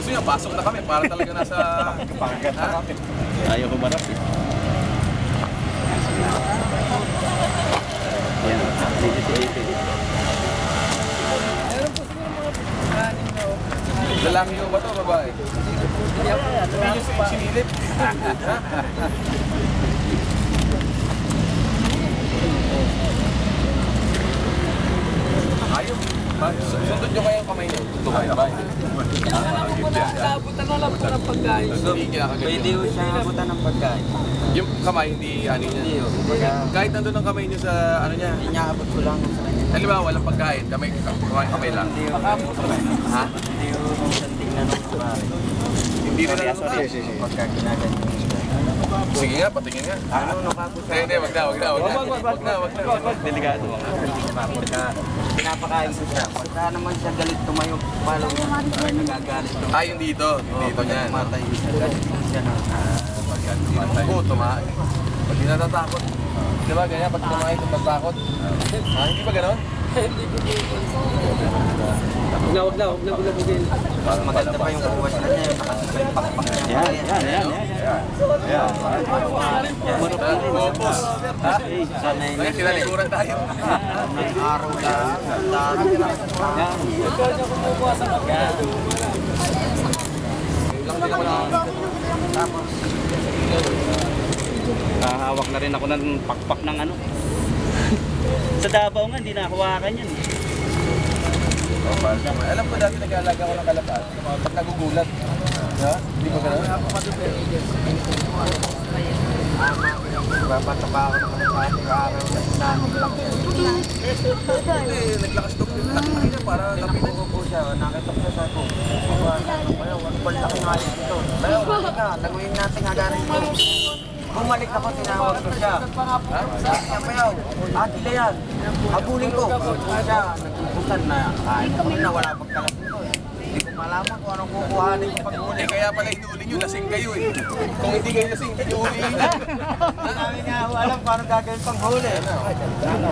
Gusto niya, pasok na kami para talaga nasa... Pagkat na kami. Ayaw humarap eh. Yan. Lalaki yung ba ito, babae? Hindi nyo sinilip. Ayaw. Sundot nyo kayo yung kamay nyo. Ito kayo. Naabutan na lang po ng pagkain. Hindi kinakagat Pwede nyo. ko siya abutan ng pagkain. Yung kamay, hindi ano niya. Hindi yun. Kahit nandun ang kamay nyo sa ano niya. Hindi niya abot ko lang sa kanya. Halimbawa, walang pagkain. Kamay lang. Hindi yun. Ha? Hindi yun isang tingnan ng pare. Hindi rin ano ka. Pagka ginaganyan. Sige nga, patingin nga. Ano nakapos sa... Hindi, wag na. Delikado. Pagka pinapakain ko siya. Pagka naman siya galit tumayo, palo nagagalit. Yung dito. Dito niyan. Matay siya. Galit siya na. Oo, tumahay. Pag di natatakot. Di ba, ganyan, pag tumahay, natatakot. Hindi ba ganon? Huwag na bugin. Mas maganda pa yung kuha sa kanya. Yung nakasipay yung pakpak niya. Yan. Focus. Ha? Sanay na Bakit tinalikuran tayo? araw lang. Dami lang. Ikaw niya kumukuha sa pagkain. Lang din ako na. Tapos, Hahawak na rin ako ng pakpak ng ano. Sa Davao nga, hindi nahawakan yan. Alam ko dati nag-aalaga ako ng kalapat. Pag nagugulat. Ha? Hindi ba gano'n? papatapa ako ng mga araw na sinanong lang. Hindi, naglakas to. Laki na para lapitan. Nakuha po siya, nakitok siya sa ako. Kaya, wala laki nga dito. Kaya, wala ka, laguin natin hagarin ito. Bumalik ako, tinawag ko siya. Sabi niya, Payaw, Atila yan. Habulin ko. Siya, nagpupusan na. Kahit na wala pagkalas dito. Hindi ko malaman kung anong kukuhanin yung paghuli. Kaya pala inuuli nyo, lasing kayo eh. Kung hindi kayo lasing, hindi uli nyo. Sabi niya, alam paano gagawin panghuli.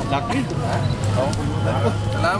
Laki. Salamat.